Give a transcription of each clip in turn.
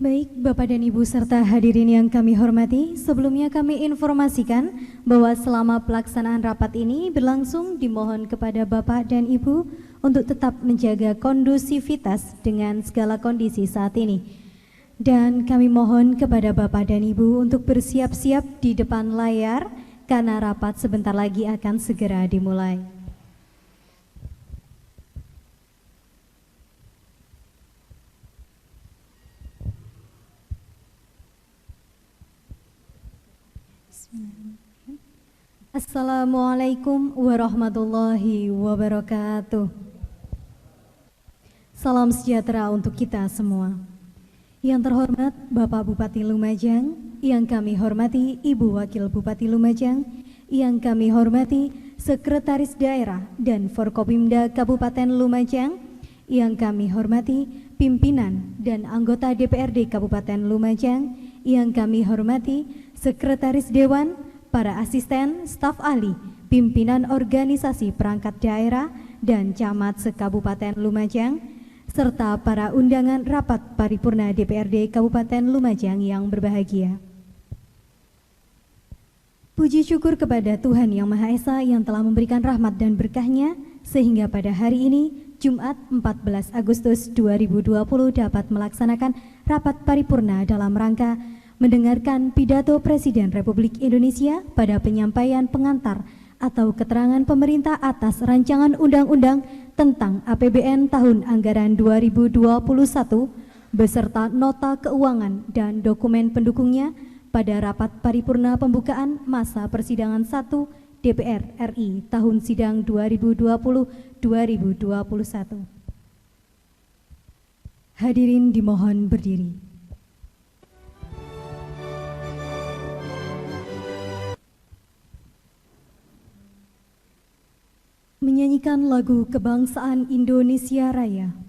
Baik, Bapak dan Ibu serta hadirin yang kami hormati, sebelumnya kami informasikan bahwa selama pelaksanaan rapat ini berlangsung, dimohon kepada Bapak dan Ibu untuk tetap menjaga kondusivitas dengan segala kondisi saat ini. Dan kami mohon kepada Bapak dan Ibu untuk bersiap-siap di depan layar karena rapat sebentar lagi akan segera dimulai. Assalamualaikum warahmatullahi wabarakatuh. Salam sejahtera untuk kita semua. Yang terhormat Bapak Bupati Lumajang, yang kami hormati Ibu Wakil Bupati Lumajang, yang kami hormati Sekretaris Daerah dan Forkopimda Kabupaten Lumajang, yang kami hormati pimpinan dan anggota DPRD Kabupaten Lumajang, yang kami hormati Sekretaris Dewan, para asisten, staf ahli, pimpinan organisasi perangkat daerah dan camat se-Kabupaten Lumajang, serta para undangan rapat paripurna DPRD Kabupaten Lumajang yang berbahagia. Puji syukur kepada Tuhan Yang Maha Esa yang telah memberikan rahmat dan berkah-Nya sehingga pada hari ini, Jumat 14 Agustus 2020 dapat melaksanakan rapat paripurna dalam rangka mendengarkan pidato Presiden Republik Indonesia pada penyampaian pengantar atau keterangan pemerintah atas rancangan undang-undang tentang APBN tahun anggaran 2021 beserta nota keuangan dan dokumen pendukungnya pada rapat paripurna pembukaan masa persidangan 1 DPR RI tahun sidang 2020-2021. Hadirin dimohon berdiri. Menyanyikan lagu kebangsaan Indonesia Raya.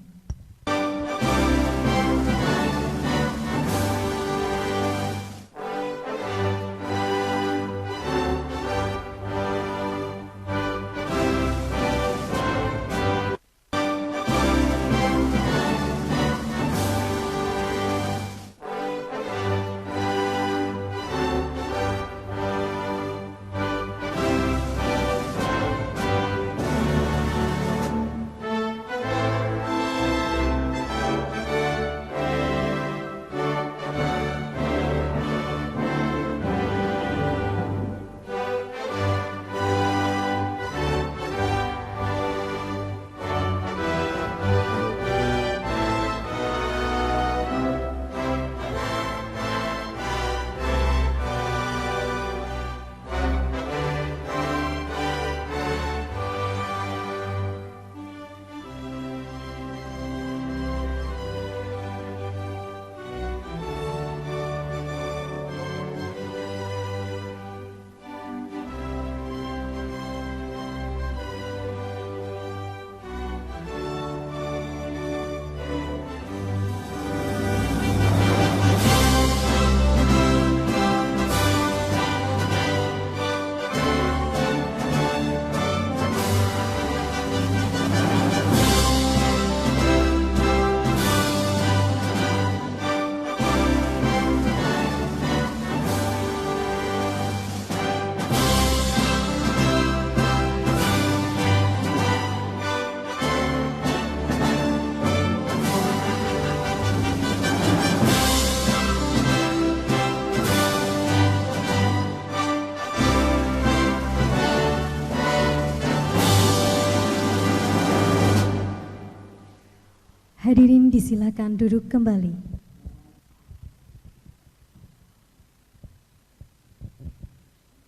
Hadirin disilakan duduk kembali.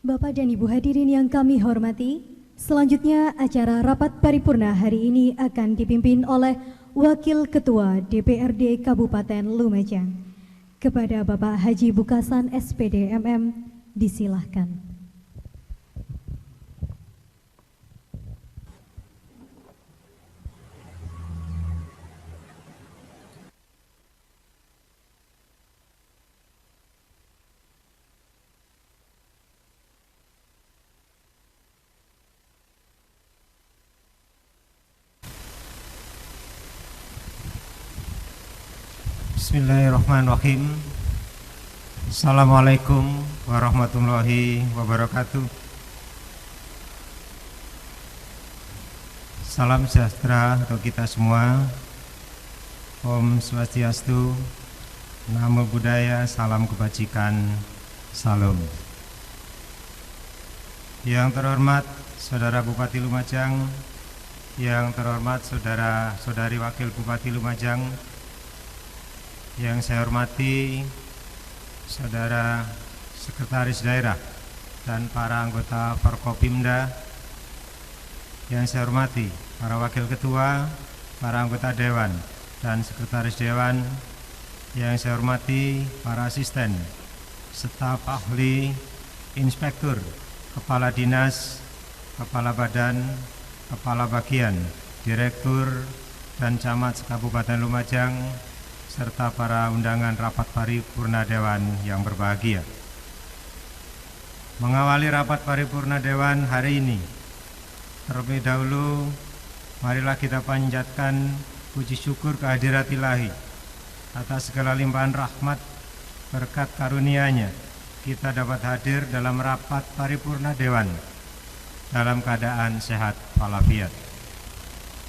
Bapak dan Ibu hadirin yang kami hormati, selanjutnya acara rapat paripurna hari ini akan dipimpin oleh Wakil Ketua DPRD Kabupaten Lumajang. Kepada Bapak Haji Bukasan SPD MM, disilahkan. Bismillahirrahmanirrahim. Assalamualaikum warahmatullahi wabarakatuh. Salam sejahtera untuk kita semua. Om Swastiastu, Namo Buddhaya, salam kebajikan, salam. Yang terhormat Saudara Bupati Lumajang, yang terhormat Saudara-saudari Wakil Bupati Lumajang, yang saya hormati Saudara Sekretaris Daerah dan para anggota Forkopimda, yang saya hormati para Wakil Ketua, para anggota Dewan dan Sekretaris Dewan, yang saya hormati para asisten, staf ahli, inspektur, kepala dinas, kepala badan, kepala bagian, direktur, dan camat Kabupaten Lumajang, serta para undangan rapat paripurna Dewan yang berbahagia. Mengawali rapat paripurna Dewan hari ini, terlebih dahulu marilah kita panjatkan puji syukur kehadirat Ilahi atas segala limpahan rahmat berkat karunia-Nya kita dapat hadir dalam rapat paripurna Dewan dalam keadaan sehat walafiat.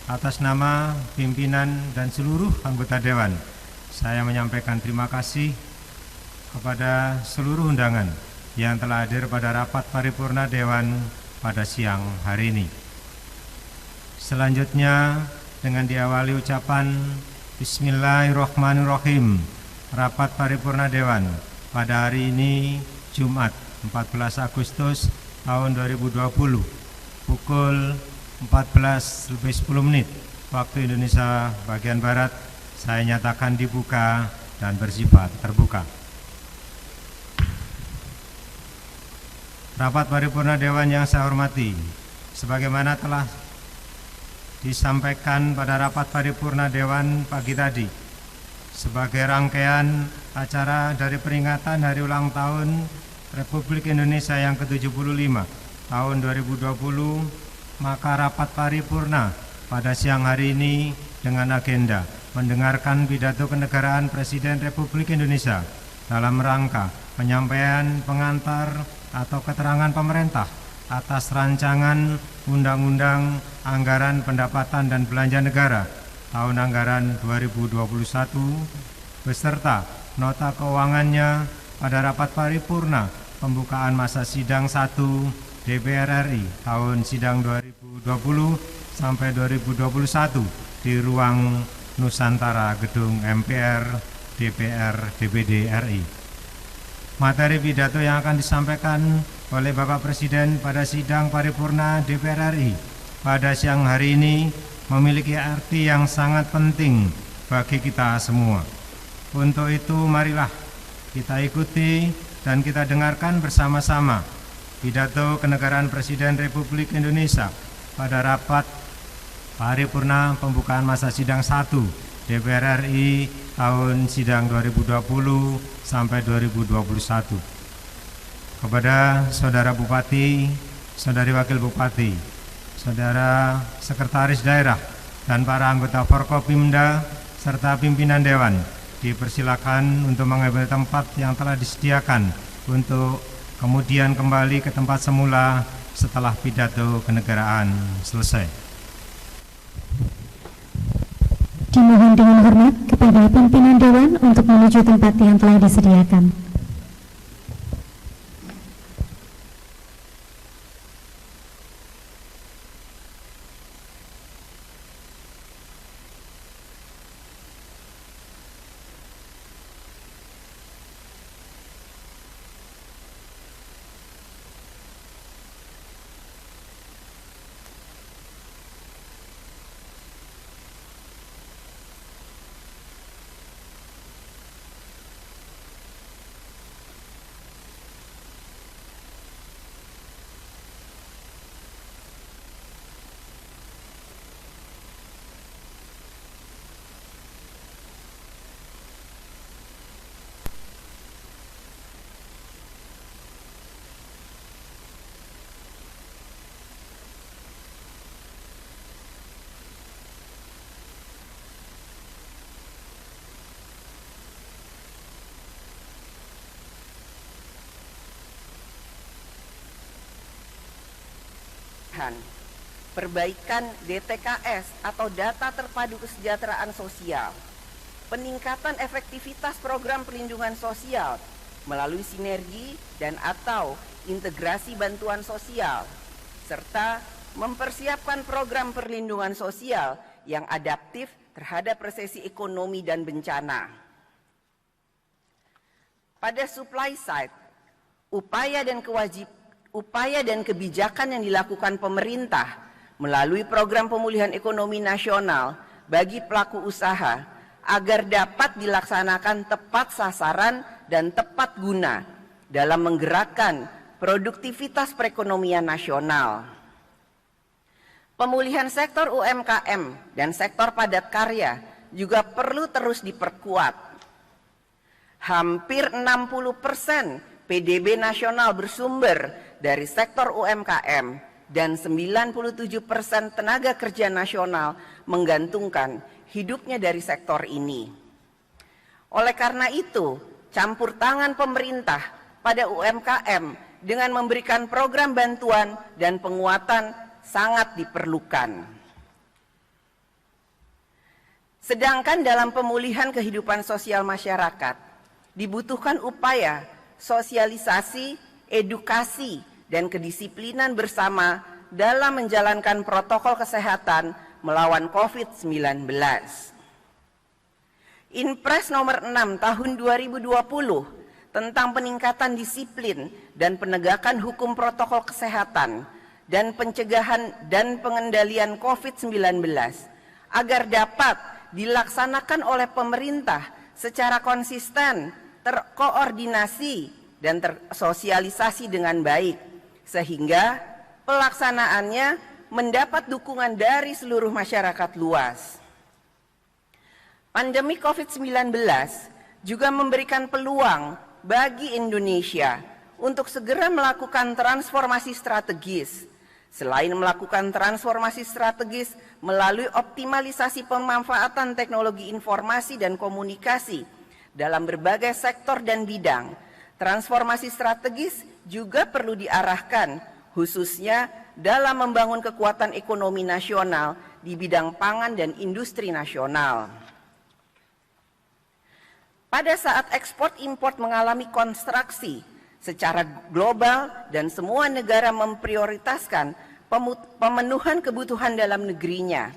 Atas nama pimpinan dan seluruh anggota Dewan, saya menyampaikan terima kasih kepada seluruh undangan yang telah hadir pada rapat paripurna Dewan pada siang hari ini. Selanjutnya dengan diawali ucapan Bismillahirrahmanirrahim. Rapat paripurna Dewan pada hari ini Jumat 14 Agustus tahun 2020 pukul 14:10 waktu Indonesia bagian Barat saya nyatakan dibuka dan bersifat terbuka. Rapat paripurna Dewan yang saya hormati, sebagaimana telah disampaikan pada rapat paripurna Dewan pagi tadi, sebagai rangkaian acara dari peringatan Hari Ulang Tahun Republik Indonesia yang ke-75 tahun 2020, maka rapat paripurna pada siang hari ini dengan agenda mendengarkan pidato kenegaraan Presiden Republik Indonesia dalam rangka penyampaian pengantar atau keterangan pemerintah atas rancangan Undang-Undang Anggaran Pendapatan dan Belanja Negara tahun anggaran 2021 beserta nota keuangannya pada rapat paripurna pembukaan masa sidang 1 DPR RI tahun sidang 2020 sampai 2021 di ruang Nusantara Gedung MPR DPR DPD RI. Materi pidato yang akan disampaikan oleh Bapak Presiden pada sidang paripurna DPR RI pada siang hari ini memiliki arti yang sangat penting bagi kita semua. Untuk itu marilah kita ikuti dan kita dengarkan bersama-sama pidato kenegaraan Presiden Republik Indonesia pada rapat paripurna pembukaan masa sidang 1 DPR RI tahun sidang 2020 sampai 2021. Kepada Saudara Bupati, Saudari Wakil Bupati, Saudara Sekretaris Daerah, dan para anggota Forkopimda serta pimpinan Dewan, dipersilakan untuk mengambil tempat yang telah disediakan untuk kemudian kembali ke tempat semula setelah pidato kenegaraan selesai. Dimohon dengan hormat kepada pimpinan Dewan untuk menuju tempat yang telah disediakan. pemilihan, perbaikan DTKS atau Data Terpadu Kesejahteraan Sosial, peningkatan efektivitas program perlindungan sosial melalui sinergi dan atau integrasi bantuan sosial, serta mempersiapkan program perlindungan sosial yang adaptif terhadap resesi ekonomi dan bencana. Pada supply side, upaya dan kebijakan yang dilakukan pemerintah melalui program pemulihan ekonomi nasional bagi pelaku usaha agar dapat dilaksanakan tepat sasaran dan tepat guna dalam menggerakkan produktivitas perekonomian nasional. Pemulihan sektor UMKM dan sektor padat karya juga perlu terus diperkuat. Hampir 60% PDB nasional bersumber dari sektor UMKM dan 97% tenaga kerja nasional menggantungkan hidupnya dari sektor ini. Oleh karena itu, campur tangan pemerintah pada UMKM dengan memberikan program bantuan dan penguatan sangat diperlukan. Sedangkan dalam pemulihan kehidupan sosial masyarakat, dibutuhkan upaya sosialisasi, edukasi, dan kedisiplinan bersama dalam menjalankan protokol kesehatan melawan COVID-19. Inpres nomor 6 tahun 2020 tentang peningkatan disiplin dan penegakan hukum protokol kesehatan dan pencegahan dan pengendalian COVID-19 agar dapat dilaksanakan oleh pemerintah secara konsisten, terkoordinasi, dan tersosialisasi dengan baik, sehingga pelaksanaannya mendapat dukungan dari seluruh masyarakat luas. Pandemi COVID-19 juga memberikan peluang bagi Indonesia untuk segera melakukan transformasi strategis. Selain melakukan transformasi strategis melalui optimalisasi pemanfaatan teknologi informasi dan komunikasi dalam berbagai sektor dan bidang, transformasi strategis juga perlu diarahkan khususnya dalam membangun kekuatan ekonomi nasional di bidang pangan dan industri nasional. Pada saat ekspor impor mengalami kontraksi secara global dan semua negara memprioritaskan pemenuhan kebutuhan dalam negerinya,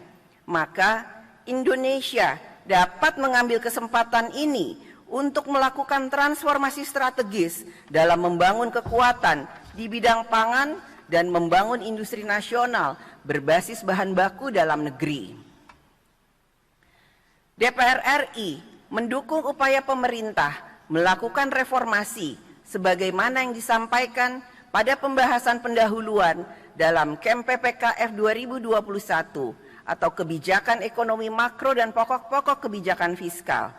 maka Indonesia dapat mengambil kesempatan ini untuk melakukan transformasi strategis dalam membangun kekuatan di bidang pangan dan membangun industri nasional berbasis bahan baku dalam negeri. DPR RI mendukung upaya pemerintah melakukan reformasi sebagaimana yang disampaikan pada pembahasan pendahuluan dalam KEM PPKF 2021 atau Kebijakan Ekonomi Makro dan Pokok-pokok Kebijakan Fiskal,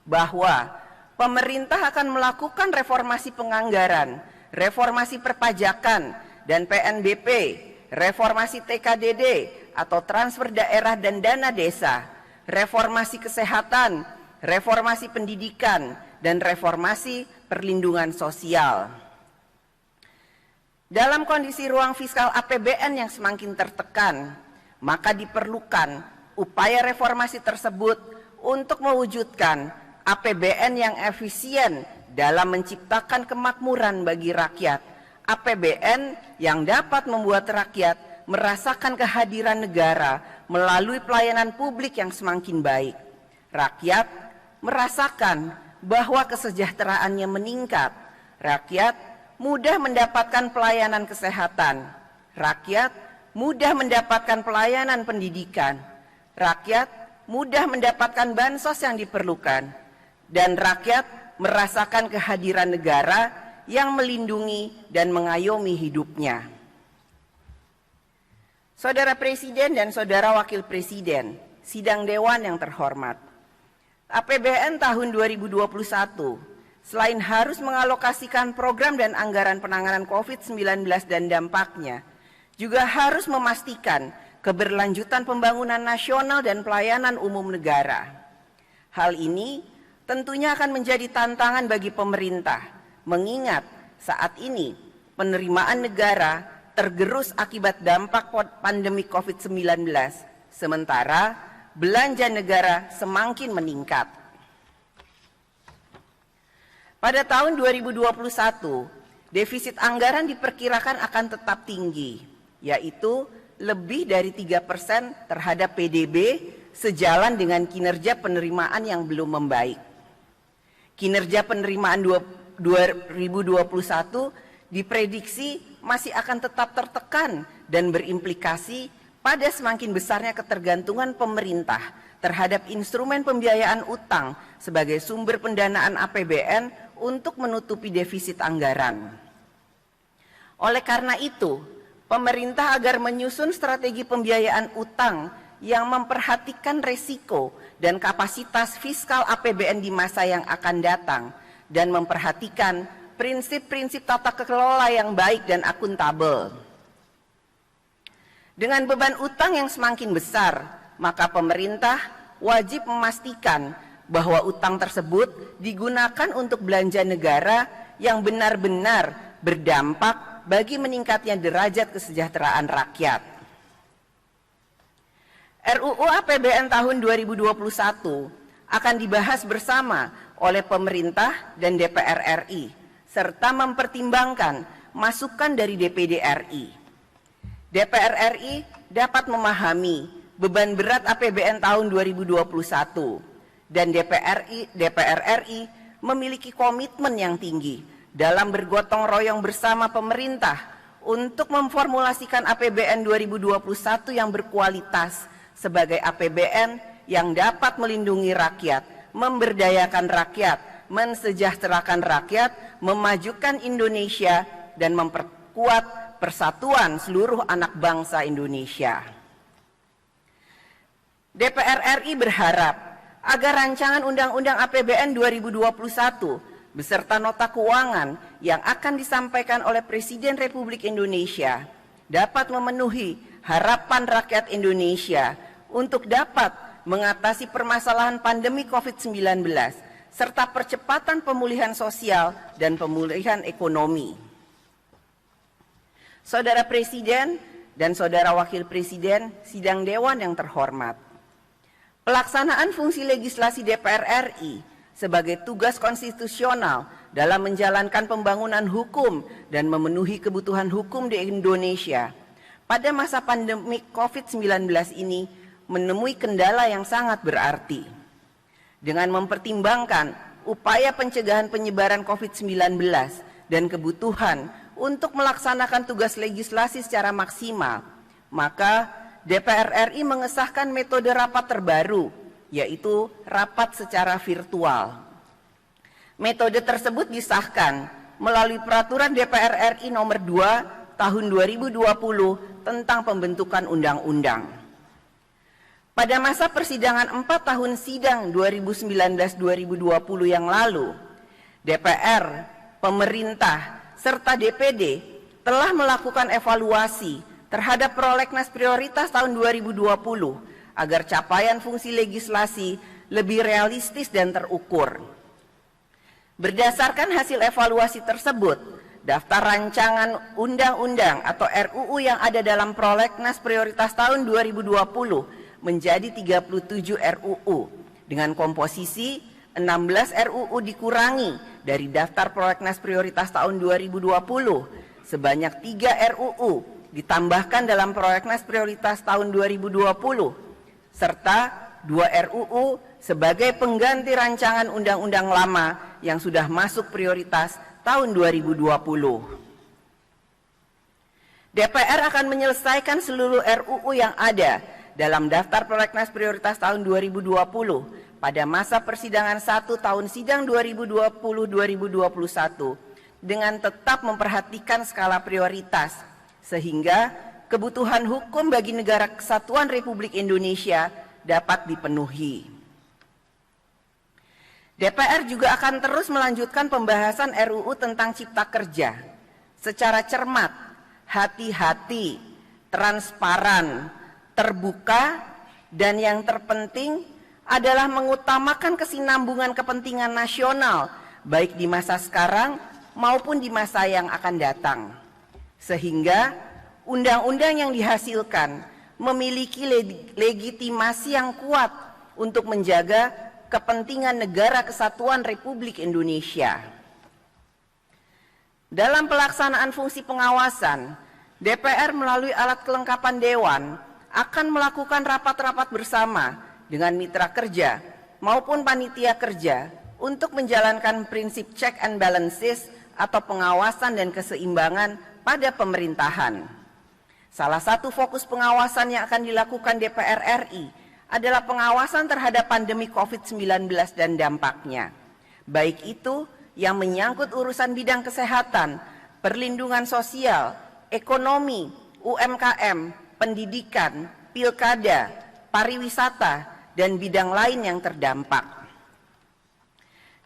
bahwa pemerintah akan melakukan reformasi penganggaran, reformasi perpajakan dan PNBP, reformasi TKDD atau transfer daerah dan dana desa, reformasi kesehatan, reformasi pendidikan, dan reformasi perlindungan sosial. Dalam kondisi ruang fiskal APBN yang semakin tertekan, maka diperlukan upaya reformasi tersebut untuk mewujudkan APBN yang efisien dalam menciptakan kemakmuran bagi rakyat, APBN yang dapat membuat rakyat merasakan kehadiran negara melalui pelayanan publik yang semakin baik. Rakyat merasakan bahwa kesejahteraannya meningkat, rakyat mudah mendapatkan pelayanan kesehatan, rakyat mudah mendapatkan pelayanan pendidikan, rakyat mudah mendapatkan bansos yang diperlukan, dan rakyat merasakan kehadiran negara yang melindungi dan mengayomi hidupnya. Saudara Presiden dan Saudara Wakil Presiden, Sidang Dewan yang terhormat, APBN tahun 2021 selain harus mengalokasikan program dan anggaran penanganan COVID-19 dan dampaknya, juga harus memastikan keberlanjutan pembangunan nasional dan pelayanan umum negara. Hal ini tentunya akan menjadi tantangan bagi pemerintah, mengingat saat ini penerimaan negara tergerus akibat dampak pandemi COVID-19, sementara belanja negara semakin meningkat. Pada tahun 2021, defisit anggaran diperkirakan akan tetap tinggi, yaitu lebih dari 3% terhadap PDB sejalan dengan kinerja penerimaan yang belum membaik. Kinerja penerimaan 2021 diprediksi masih akan tetap tertekan dan berimplikasi pada semakin besarnya ketergantungan pemerintah terhadap instrumen pembiayaan utang sebagai sumber pendanaan APBN untuk menutupi defisit anggaran. Oleh karena itu, pemerintah agar menyusun strategi pembiayaan utang yang memperhatikan resiko dan kapasitas fiskal APBN di masa yang akan datang dan memperhatikan prinsip-prinsip tata kelola yang baik dan akuntabel. Dengan beban utang yang semakin besar, maka pemerintah wajib memastikan bahwa utang tersebut digunakan untuk belanja negara yang benar-benar berdampak bagi meningkatnya derajat kesejahteraan rakyat. RUU APBN tahun 2021 akan dibahas bersama oleh pemerintah dan DPR RI, serta mempertimbangkan masukan dari DPD RI. DPR RI dapat memahami beban berat APBN tahun 2021 dan DPR RI memiliki komitmen yang tinggi dalam bergotong royong bersama pemerintah untuk memformulasikan APBN 2021 yang berkualitas sebagai APBN yang dapat melindungi rakyat, memberdayakan rakyat, mensejahterakan rakyat, memajukan Indonesia, dan memperkuat persatuan seluruh anak bangsa Indonesia. DPR RI berharap agar rancangan Undang-Undang APBN 2021 beserta nota keuangan yang akan disampaikan oleh Presiden Republik Indonesia dapat memenuhi harapan rakyat Indonesia untuk dapat mengatasi permasalahan pandemi COVID-19 serta percepatan pemulihan sosial dan pemulihan ekonomi. Saudara Presiden dan Saudara Wakil Presiden Sidang Dewan yang terhormat, pelaksanaan fungsi legislasi DPR RI sebagai tugas konstitusional dalam menjalankan pembangunan hukum dan memenuhi kebutuhan hukum di Indonesia pada masa pandemi COVID-19 ini menemui kendala yang sangat berarti. Dengan mempertimbangkan upaya pencegahan penyebaran COVID-19 dan kebutuhan untuk melaksanakan tugas legislasi secara maksimal, maka DPR RI mengesahkan metode rapat terbaru, yaitu rapat secara virtual. Metode tersebut disahkan melalui Peraturan DPR RI Nomor 2 Tahun 2020 tentang pembentukan undang-undang. Pada masa persidangan 4 tahun sidang 2019-2020 yang lalu, DPR, pemerintah, serta DPD telah melakukan evaluasi terhadap prolegnas prioritas tahun 2020 agar capaian fungsi legislasi lebih realistis dan terukur. Berdasarkan hasil evaluasi tersebut, daftar rancangan undang-undang atau RUU yang ada dalam prolegnas prioritas tahun 2020 menjadi 37 RUU dengan komposisi 16 RUU dikurangi dari daftar prolegnas prioritas tahun 2020 sebanyak 3 RUU ditambahkan dalam prolegnas prioritas tahun 2020 serta 2 RUU sebagai pengganti rancangan undang-undang lama yang sudah masuk prioritas tahun 2020. DPR akan menyelesaikan seluruh RUU yang ada dalam daftar prolegnas prioritas tahun 2020 pada masa persidangan 1 tahun sidang 2020-2021 dengan tetap memperhatikan skala prioritas sehingga kebutuhan hukum bagi negara kesatuan Republik Indonesia dapat dipenuhi. DPR juga akan terus melanjutkan pembahasan RUU tentang Cipta Kerja secara cermat, hati-hati, transparan, terbuka, dan yang terpenting adalah mengutamakan kesinambungan kepentingan nasional baik di masa sekarang maupun di masa yang akan datang. Sehingga undang-undang yang dihasilkan memiliki legitimasi yang kuat untuk menjaga kepentingan negara kesatuan Republik Indonesia. Dalam pelaksanaan fungsi pengawasan, DPR melalui alat kelengkapan Dewan akan melakukan rapat-rapat bersama dengan mitra kerja maupun panitia kerja untuk menjalankan prinsip check and balances atau pengawasan dan keseimbangan pada pemerintahan. Salah satu fokus pengawasan yang akan dilakukan DPR RI adalah pengawasan terhadap pandemi COVID-19 dan dampaknya, baik itu yang menyangkut urusan bidang kesehatan, perlindungan sosial, ekonomi, UMKM, pendidikan, pilkada, pariwisata, dan bidang lain yang terdampak.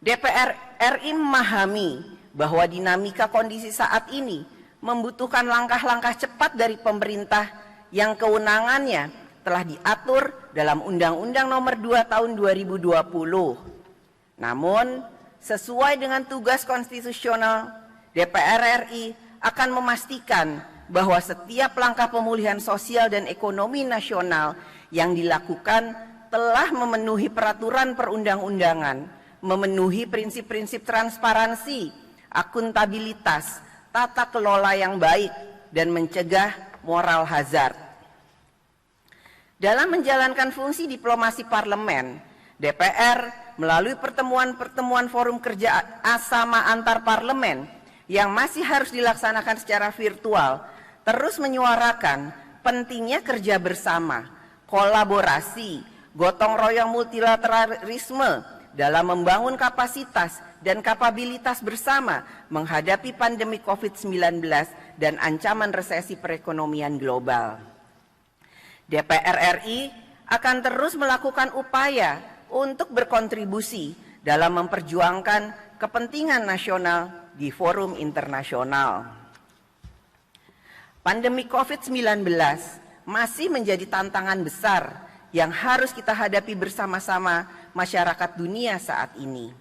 DPR RI memahami bahwa dinamika kondisi saat ini membutuhkan langkah-langkah cepat dari pemerintah yang kewenangannya telah diatur dalam Undang-Undang Nomor 2 Tahun 2020. Namun, sesuai dengan tugas konstitusional, DPR RI akan memastikan bahwa setiap langkah pemulihan sosial dan ekonomi nasional yang dilakukan telah memenuhi peraturan perundang-undangan, memenuhi prinsip-prinsip transparansi, akuntabilitas, tata kelola yang baik, dan mencegah moral hazard. Dalam menjalankan fungsi diplomasi parlemen, DPR melalui pertemuan-pertemuan forum kerja asama antar parlemen yang masih harus dilaksanakan secara virtual, terus menyuarakan pentingnya kerja bersama, kolaborasi, gotong royong multilateralisme dalam membangun kapasitas dan kapabilitas bersama menghadapi pandemi COVID-19 dan ancaman resesi perekonomian global. DPR RI akan terus melakukan upaya untuk berkontribusi dalam memperjuangkan kepentingan nasional di forum internasional. Pandemi COVID-19 masih menjadi tantangan besar yang harus kita hadapi bersama-sama masyarakat dunia saat ini.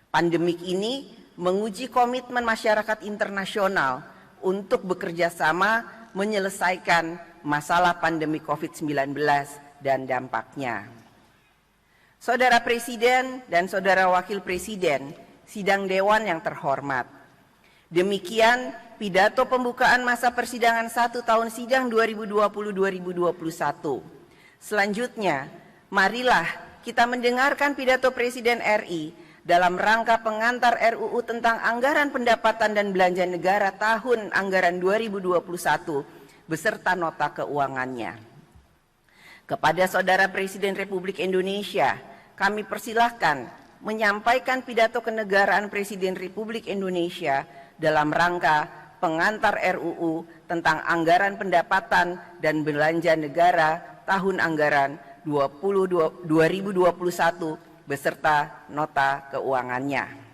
Pandemik ini menguji komitmen masyarakat internasional untuk bekerja sama menyelesaikan masalah pandemi COVID-19 dan dampaknya. Saudara Presiden dan Saudara Wakil Presiden, Sidang Dewan yang terhormat. Demikian pidato pembukaan masa persidangan 1 tahun sidang 2020-2021. Selanjutnya, marilah kita mendengarkan pidato Presiden RI dalam rangka pengantar RUU tentang Anggaran Pendapatan dan Belanja Negara tahun anggaran 2021 beserta nota keuangannya. Kepada Saudara Presiden Republik Indonesia, kami persilahkan menyampaikan pidato kenegaraan Presiden Republik Indonesia dalam rangka pengantar RUU tentang Anggaran Pendapatan dan Belanja Negara tahun anggaran 2021 beserta nota keuangannya.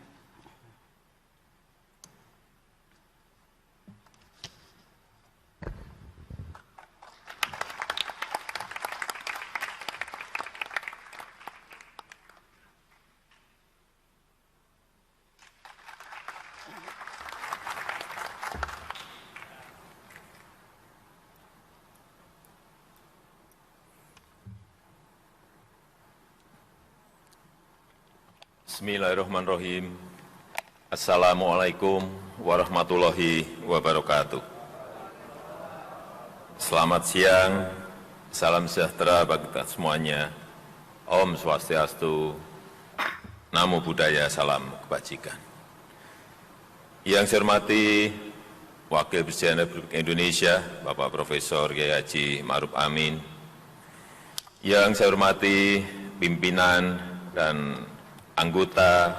Bismillahirrahmanirrahim. Assalamualaikum warahmatullahi wabarakatuh. Selamat siang, salam sejahtera bagi kita semuanya. Om Swastiastu, Namo Buddhaya, salam kebajikan. Yang saya hormati Wakil Presiden Republik Indonesia, Bapak Profesor Kiai Haji Ma'ruf Amin. Yang saya hormati pimpinan dan anggota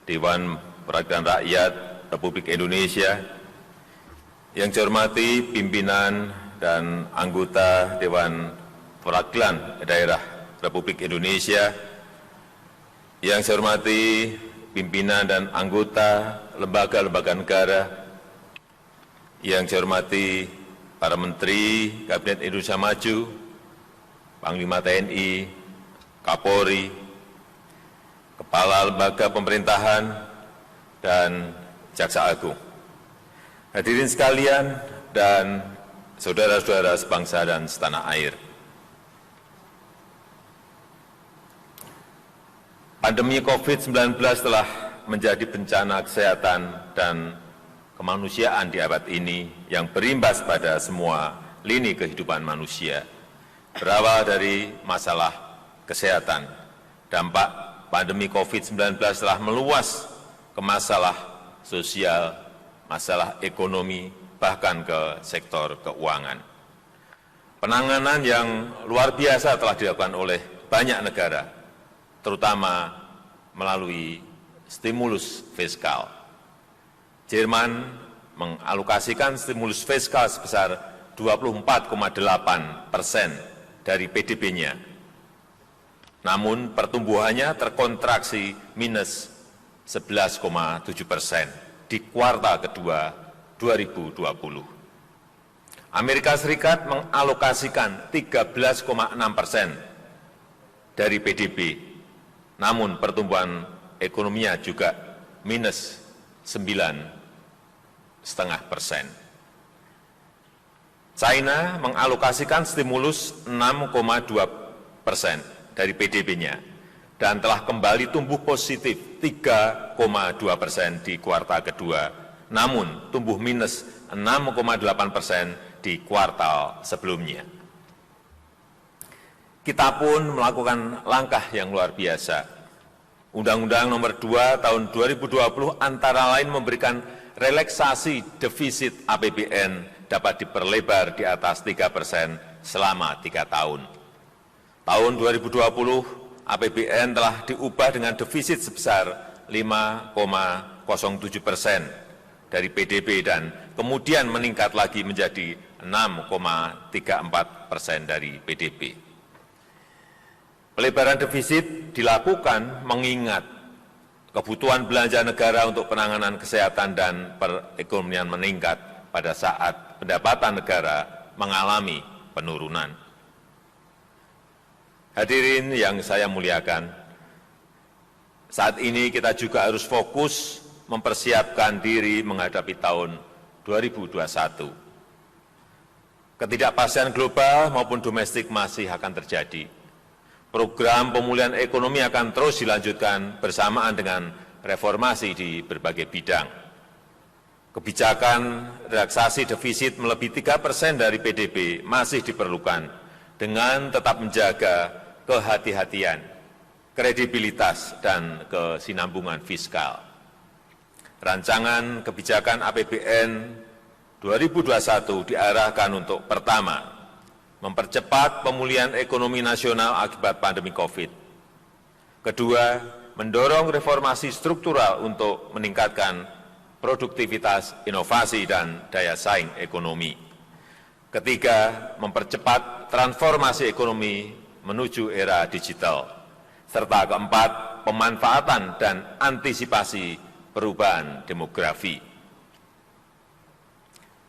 Dewan Perwakilan Rakyat Republik Indonesia, yang saya hormati pimpinan dan anggota Dewan Perwakilan Daerah Republik Indonesia, yang saya hormati pimpinan dan anggota lembaga-lembaga negara, yang saya hormati para Menteri Kabinet Indonesia Maju, Panglima TNI, Kapolri, Kepala Lembaga Pemerintahan, dan Jaksa Agung. Hadirin sekalian dan saudara-saudara sebangsa dan setanah air. Pandemi COVID-19 telah menjadi bencana kesehatan dan kemanusiaan di abad ini yang berimbas pada semua lini kehidupan manusia. Berawal dari masalah kesehatan, dampak pandemi COVID-19 telah meluas ke masalah sosial, masalah ekonomi, bahkan ke sektor keuangan. Penanganan yang luar biasa telah dilakukan oleh banyak negara, terutama melalui stimulus fiskal. Jerman mengalokasikan stimulus fiskal sebesar 24,8% dari PDB-nya. Namun pertumbuhannya terkontraksi minus 11,7% di kuartal kedua 2020. Amerika Serikat mengalokasikan 13,6% dari PDB, namun pertumbuhan ekonominya juga minus 9,5%. China mengalokasikan stimulus 6,2% dari PDB-nya dan telah kembali tumbuh positif 3,2% di kuartal kedua, namun tumbuh minus 6,8% di kuartal sebelumnya. Kita pun melakukan langkah yang luar biasa. Undang-Undang Nomor 2 Tahun 2020 antara lain memberikan relaksasi defisit APBN dapat diperlebar di atas 3% selama 3 tahun. Tahun 2020 APBN telah diubah dengan defisit sebesar 5,07% dari PDB dan kemudian meningkat lagi menjadi 6,34% dari PDB. Pelebaran defisit dilakukan mengingat kebutuhan belanja negara untuk penanganan kesehatan dan perekonomian meningkat pada saat pendapatan negara mengalami penurunan. Hadirin yang saya muliakan, saat ini kita juga harus fokus mempersiapkan diri menghadapi tahun 2021. Ketidakpastian global maupun domestik masih akan terjadi. Program pemulihan ekonomi akan terus dilanjutkan bersamaan dengan reformasi di berbagai bidang. Kebijakan relaksasi defisit melebihi 3% dari PDB masih diperlukan dengan tetap menjaga kehati-hatian, kredibilitas, dan kesinambungan fiskal. Rancangan kebijakan APBN 2021 diarahkan untuk pertama, mempercepat pemulihan ekonomi nasional akibat pandemi COVID. Kedua, mendorong reformasi struktural untuk meningkatkan produktivitas, inovasi, dan daya saing ekonomi. Ketiga, mempercepat transformasi ekonomi menuju era digital. Serta keempat, pemanfaatan dan antisipasi perubahan demografi.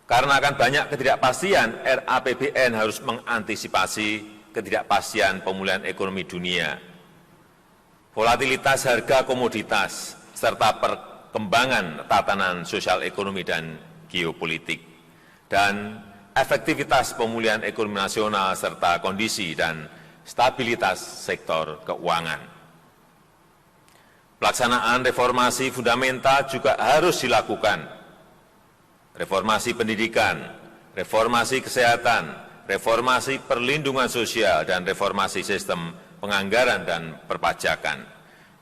Karena akan banyak ketidakpastian, RAPBN harus mengantisipasi ketidakpastian pemulihan ekonomi dunia, volatilitas harga komoditas, serta perkembangan tatanan sosial ekonomi dan geopolitik, dan efektivitas pemulihan ekonomi nasional serta kondisi dan stabilitas sektor keuangan. Pelaksanaan reformasi fundamental juga harus dilakukan. Reformasi pendidikan, reformasi kesehatan, reformasi perlindungan sosial, dan reformasi sistem penganggaran dan perpajakan.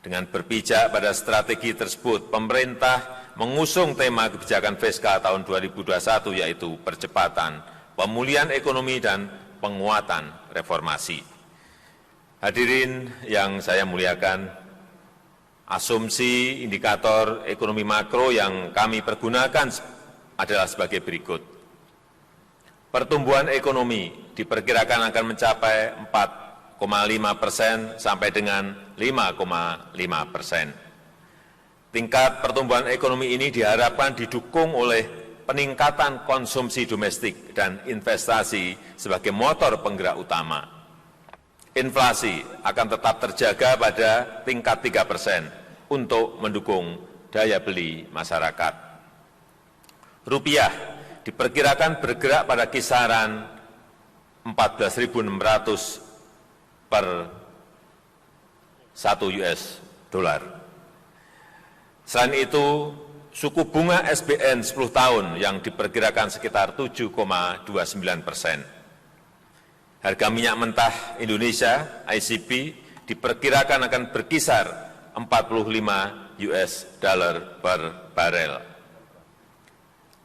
Dengan berpijak pada strategi tersebut, pemerintah mengusung tema kebijakan fiskal tahun 2021 yaitu percepatan pemulihan ekonomi dan penguatan reformasi. Hadirin yang saya muliakan, asumsi indikator ekonomi makro yang kami pergunakan adalah sebagai berikut. Pertumbuhan ekonomi diperkirakan akan mencapai 4,5% sampai dengan 5,5%. Tingkat pertumbuhan ekonomi ini diharapkan didukung oleh peningkatan konsumsi domestik dan investasi sebagai motor penggerak utama. Inflasi akan tetap terjaga pada tingkat 3% untuk mendukung daya beli masyarakat. Rupiah diperkirakan bergerak pada kisaran 14.600 per 1 US dollar. Selain itu, suku bunga SBN 10 tahun yang diperkirakan sekitar 7,29%. Harga minyak mentah Indonesia, ICP, diperkirakan akan berkisar 45 US dollar per barel.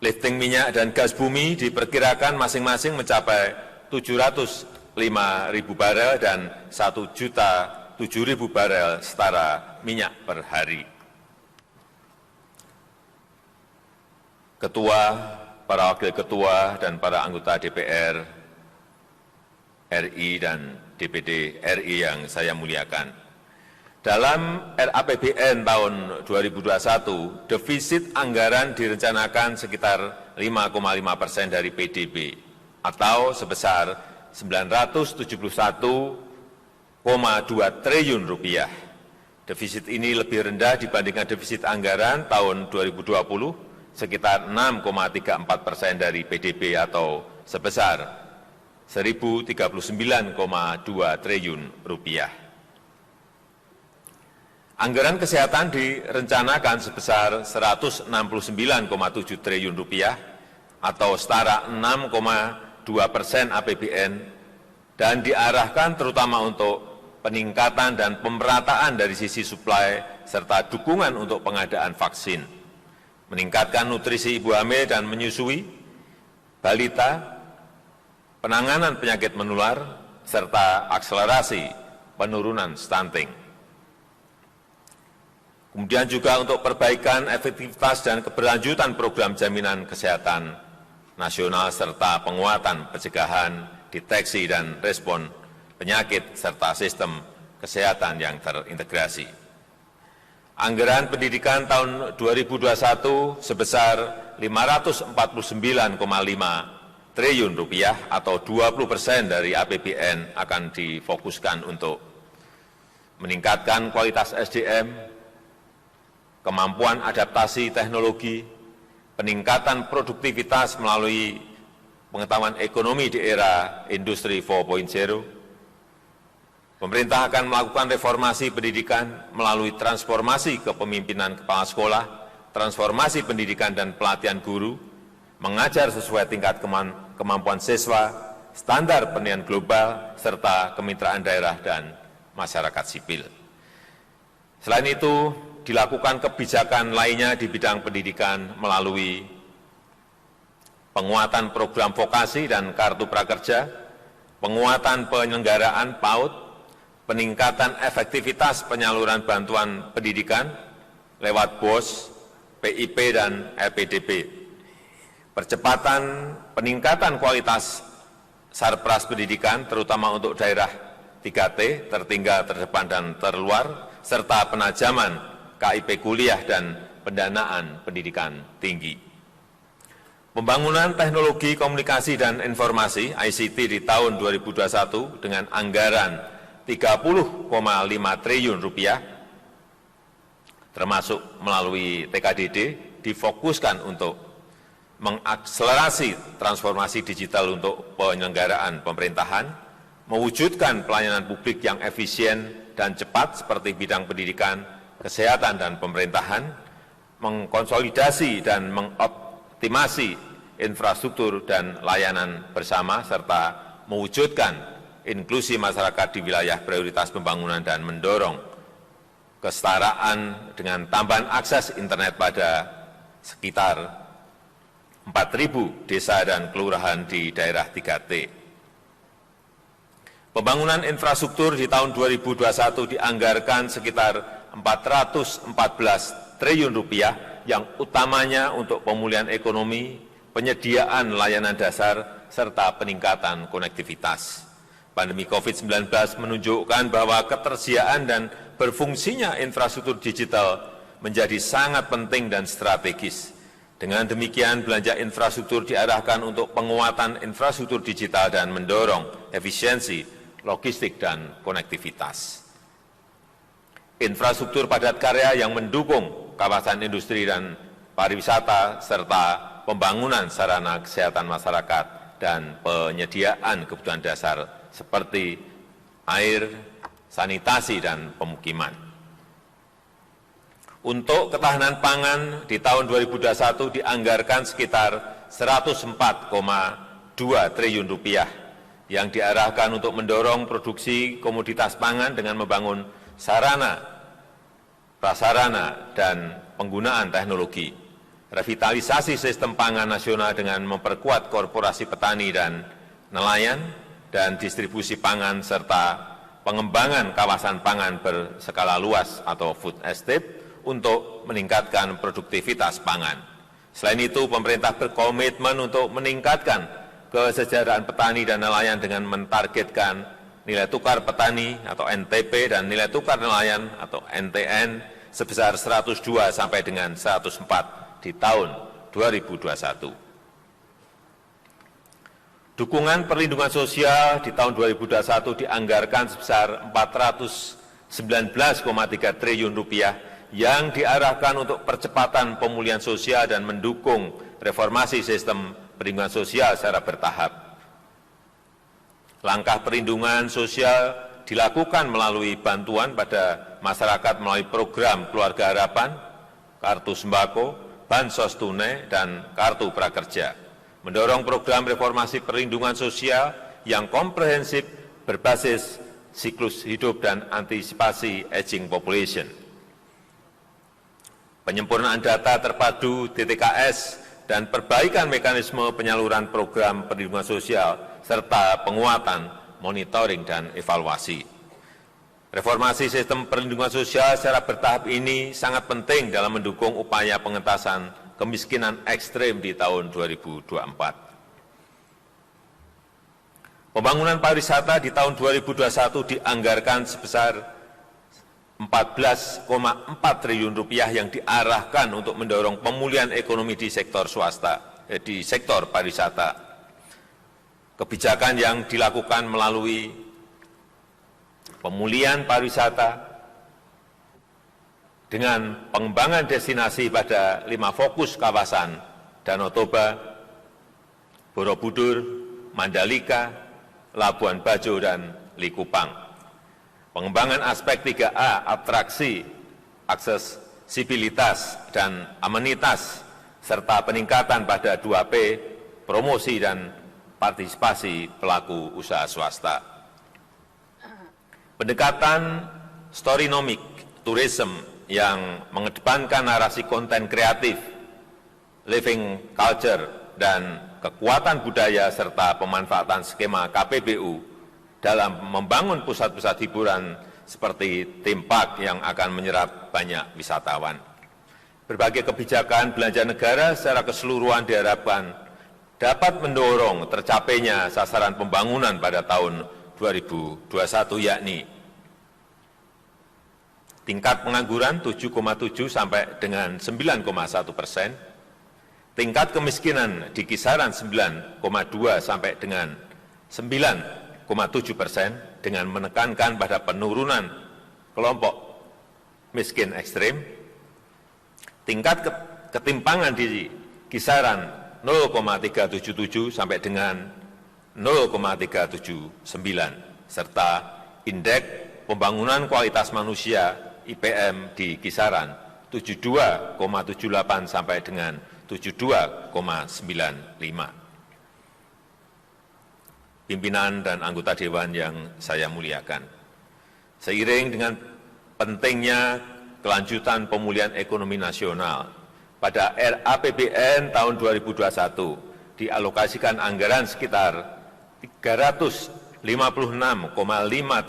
Lifting minyak dan gas bumi diperkirakan masing-masing mencapai 705.000 barel dan 1.007.000 barel setara minyak per hari. Ketua, para wakil ketua, dan para anggota DPR RI dan DPD RI yang saya muliakan. Dalam RAPBN tahun 2021, defisit anggaran direncanakan sekitar 5,5% dari PDB atau sebesar 971,2 triliun rupiah. Defisit ini lebih rendah dibandingkan defisit anggaran tahun 2020 sekitar 6,34% dari PDB atau sebesar 1.039,2 triliun rupiah. Anggaran kesehatan direncanakan sebesar 169,7 triliun rupiah atau setara 6,2% APBN dan diarahkan terutama untuk peningkatan dan pemerataan dari sisi suplai serta dukungan untuk pengadaan vaksin, meningkatkan nutrisi ibu hamil dan menyusui, balita, penanganan penyakit menular, serta akselerasi penurunan stunting. Kemudian juga untuk perbaikan efektivitas dan keberlanjutan program jaminan kesehatan nasional serta penguatan pencegahan, deteksi, dan respon penyakit serta sistem kesehatan yang terintegrasi. Anggaran pendidikan tahun 2021 sebesar 549,5 triliun rupiah atau 20% dari APBN akan difokuskan untuk meningkatkan kualitas SDM, kemampuan adaptasi teknologi, peningkatan produktivitas melalui pengetahuan ekonomi di era industri 4.0. Pemerintah akan melakukan reformasi pendidikan melalui transformasi kepemimpinan kepala sekolah, transformasi pendidikan dan pelatihan guru, mengajar sesuai tingkat kemampuan siswa, standar pendidikan global, serta kemitraan daerah dan masyarakat sipil. Selain itu, dilakukan kebijakan lainnya di bidang pendidikan melalui penguatan program vokasi dan kartu prakerja, penguatan penyelenggaraan PAUD, peningkatan efektivitas penyaluran bantuan pendidikan lewat BOS, PIP, dan LPDP, percepatan peningkatan kualitas sarpras pendidikan terutama untuk daerah 3T, tertinggal, terdepan, dan terluar, serta penajaman KIP kuliah dan pendanaan pendidikan tinggi. Pembangunan teknologi komunikasi dan informasi ICT di tahun 2021 dengan anggaran 30,5 triliun rupiah, termasuk melalui TKDD, difokuskan untuk mengakselerasi transformasi digital untuk penyelenggaraan pemerintahan, mewujudkan pelayanan publik yang efisien dan cepat seperti bidang pendidikan, kesehatan, dan pemerintahan, mengkonsolidasi dan mengoptimasi infrastruktur dan layanan bersama, serta mewujudkan inklusi masyarakat di wilayah prioritas pembangunan dan mendorong kesetaraan dengan tambahan akses internet pada sekitar 4.000 desa dan kelurahan di daerah 3T. Pembangunan infrastruktur di tahun 2021 dianggarkan sekitar 414 triliun rupiah yang utamanya untuk pemulihan ekonomi, penyediaan layanan dasar, serta peningkatan konektivitas. Pandemi COVID-19 menunjukkan bahwa ketersediaan dan berfungsinya infrastruktur digital menjadi sangat penting dan strategis. Dengan demikian, belanja infrastruktur diarahkan untuk penguatan infrastruktur digital dan mendorong efisiensi, logistik, dan konektivitas. Infrastruktur padat karya yang mendukung kawasan industri dan pariwisata serta pembangunan sarana kesehatan masyarakat dan penyediaan kebutuhan dasar seperti air, sanitasi, dan pemukiman. Untuk ketahanan pangan di tahun 2021 dianggarkan sekitar 104,2 triliun rupiah yang diarahkan untuk mendorong produksi komoditas pangan dengan membangun sarana, prasarana, dan penggunaan teknologi. Revitalisasi sistem pangan nasional dengan memperkuat korporasi petani dan nelayan dan distribusi pangan serta pengembangan kawasan pangan berskala luas atau food estate untuk meningkatkan produktivitas pangan. Selain itu, pemerintah berkomitmen untuk meningkatkan kesejahteraan petani dan nelayan dengan mentargetkan nilai tukar petani atau NTP dan nilai tukar nelayan atau NTN sebesar 102 sampai dengan 104 di tahun 2021. Dukungan perlindungan sosial di tahun 2021 dianggarkan sebesar 419,3 triliun rupiah yang diarahkan untuk percepatan pemulihan sosial dan mendukung reformasi sistem perlindungan sosial secara bertahap. Langkah perlindungan sosial dilakukan melalui bantuan pada masyarakat melalui program Keluarga Harapan, Kartu Sembako, Bansos Tunai, dan Kartu Prakerja. Mendorong program reformasi perlindungan sosial yang komprehensif berbasis siklus hidup dan antisipasi aging population. Penyempurnaan data terpadu DTKS dan perbaikan mekanisme penyaluran program perlindungan sosial serta penguatan monitoring dan evaluasi. Reformasi sistem perlindungan sosial secara bertahap ini sangat penting dalam mendukung upaya pengentasan kemiskinan ekstrem di tahun 2024. Pembangunan pariwisata di tahun 2021 dianggarkan sebesar 14,4 triliun rupiah yang diarahkan untuk mendorong pemulihan ekonomi di sektor swasta, di sektor pariwisata. Kebijakan yang dilakukan melalui pemulihan pariwisata dengan pengembangan destinasi pada 5 fokus kawasan Danau Toba, Borobudur, Mandalika, Labuan Bajo, dan Likupang. Pengembangan aspek 3A, atraksi, aksesibilitas, dan amenitas, serta peningkatan pada 2P, promosi dan partisipasi pelaku usaha swasta. Pendekatan storynomic tourism yang mengedepankan narasi konten kreatif, living culture, dan kekuatan budaya serta pemanfaatan skema KPBU dalam membangun pusat-pusat hiburan seperti theme park yang akan menyerap banyak wisatawan. Berbagai kebijakan belanja negara secara keseluruhan diharapkan dapat mendorong tercapainya sasaran pembangunan pada tahun 2021, yakni tingkat pengangguran 7,7 sampai dengan 9,1%, tingkat kemiskinan di kisaran 9,2 sampai dengan 9,7% dengan menekankan pada penurunan kelompok miskin ekstrim, tingkat ketimpangan di kisaran 0,377 sampai dengan 0,379, serta indeks pembangunan kualitas manusia IPM di kisaran 72,78 sampai dengan 72,95. Pimpinan dan anggota Dewan yang saya muliakan, seiring dengan pentingnya kelanjutan pemulihan ekonomi nasional, pada RAPBN tahun 2021 dialokasikan anggaran sekitar 356,5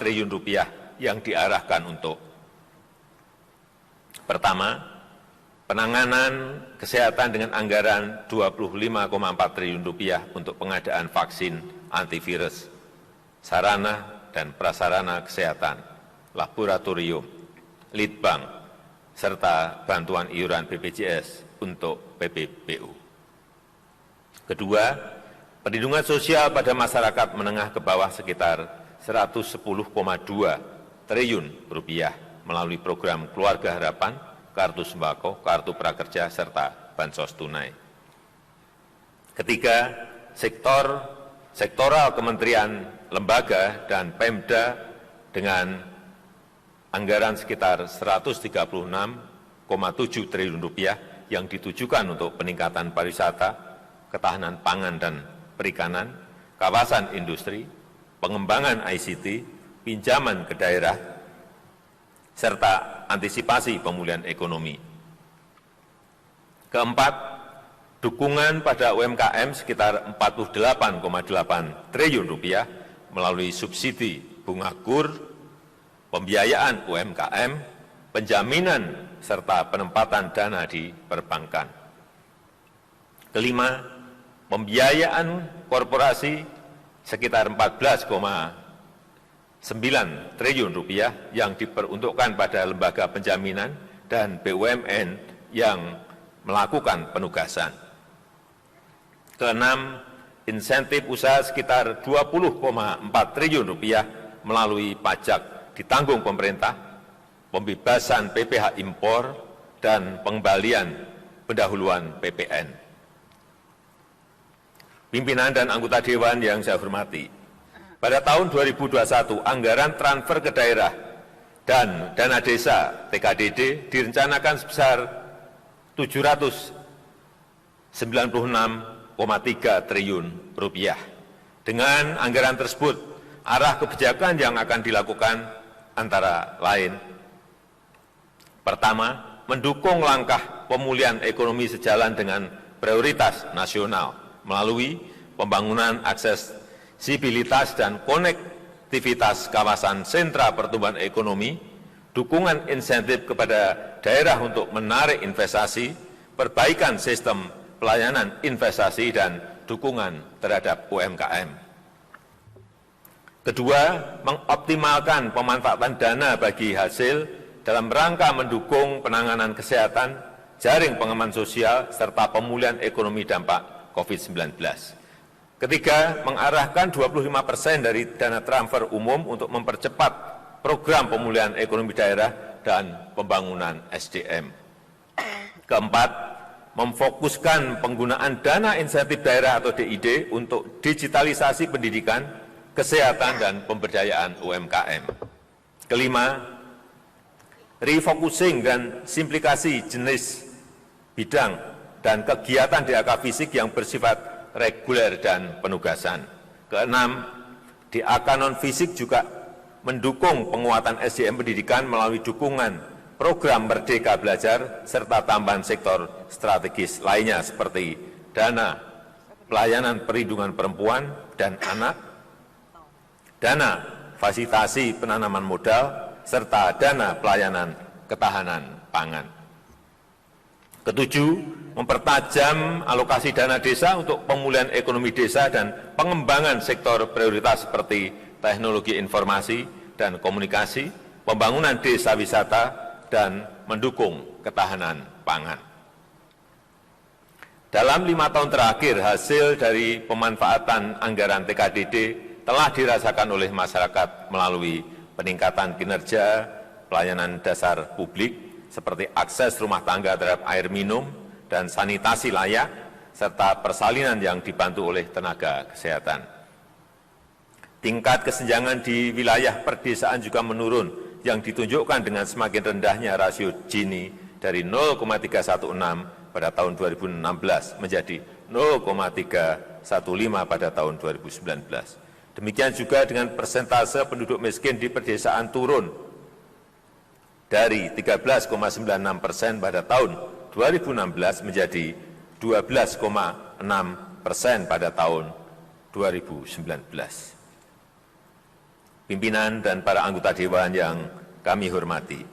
triliun rupiah yang diarahkan untuk: pertama, penanganan kesehatan dengan anggaran 25,4 triliun rupiah untuk pengadaan vaksin antivirus, sarana dan prasarana kesehatan, laboratorium, litbang, serta bantuan iuran BPJS untuk PPBU. Kedua, perlindungan sosial pada masyarakat menengah ke bawah sekitar 110,2 triliun rupiah melalui program Keluarga Harapan, Kartu Sembako, Kartu Prakerja, serta Bansos Tunai. Ketiga, sektoral kementerian, lembaga, dan Pemda dengan anggaran sekitar Rp136,7 triliun yang ditujukan untuk peningkatan pariwisata, ketahanan pangan dan perikanan, kawasan industri, pengembangan ICT, pinjaman ke daerah, serta antisipasi pemulihan ekonomi. Keempat, dukungan pada UMKM sekitar Rp48,8 triliun melalui subsidi bunga KUR, pembiayaan UMKM, penjaminan serta penempatan dana di perbankan. Kelima, pembiayaan korporasi sekitar Rp14,9 triliun yang diperuntukkan pada lembaga penjaminan dan BUMN yang melakukan penugasan. Keenam, insentif usaha sekitar Rp20,4 triliun melalui pajak ditanggung pemerintah, pembebasan PPh impor, dan pengembalian pendahuluan PPN. Pimpinan dan anggota Dewan yang saya hormati, pada tahun 2021 anggaran transfer ke daerah dan dana desa TKDD direncanakan sebesar Rp796,3 triliun. Dengan anggaran tersebut, arah kebijakan yang akan dilakukan antara lain: pertama, mendukung langkah pemulihan ekonomi sejalan dengan prioritas nasional melalui pembangunan aksesibilitas dan konektivitas kawasan sentra pertumbuhan ekonomi, dukungan insentif kepada daerah untuk menarik investasi, perbaikan sistem pelayanan investasi, dan dukungan terhadap UMKM. Kedua, mengoptimalkan pemanfaatan dana bagi hasil dalam rangka mendukung penanganan kesehatan, jaring pengaman sosial, serta pemulihan ekonomi dampak COVID-19. Ketiga, mengarahkan 25% dari dana transfer umum untuk mempercepat program pemulihan ekonomi daerah dan pembangunan SDM. Keempat, memfokuskan penggunaan dana insentif daerah atau DID untuk digitalisasi pendidikan, kesehatan, dan pemberdayaan UMKM. Kelima, refocusing dan simplifikasi jenis bidang dan kegiatan DAK fisik yang bersifat reguler dan penugasan. Keenam, DAK non-fisik juga mendukung penguatan SDM pendidikan melalui dukungan program Merdeka Belajar serta tambahan sektor strategis lainnya seperti dana pelayanan perlindungan perempuan dan anak, dana fasilitasi penanaman modal, serta dana pelayanan ketahanan pangan. Ketujuh, mempertajam alokasi dana desa untuk pemulihan ekonomi desa dan pengembangan sektor prioritas seperti teknologi informasi dan komunikasi, pembangunan desa wisata, dan mendukung ketahanan pangan. Dalam 5 tahun terakhir, hasil dari pemanfaatan anggaran TKDD telah dirasakan oleh masyarakat melalui peningkatan kinerja pelayanan dasar publik seperti akses rumah tangga terhadap air minum dan sanitasi layak, serta persalinan yang dibantu oleh tenaga kesehatan. Tingkat kesenjangan di wilayah perdesaan juga menurun, yang ditunjukkan dengan semakin rendahnya rasio Gini dari 0,316 pada tahun 2016 menjadi 0,315 pada tahun 2019. Demikian juga dengan persentase penduduk miskin di pedesaan turun dari 13,96% pada tahun 2016 menjadi 12,6% pada tahun 2019. Pimpinan dan para anggota Dewan yang kami hormati,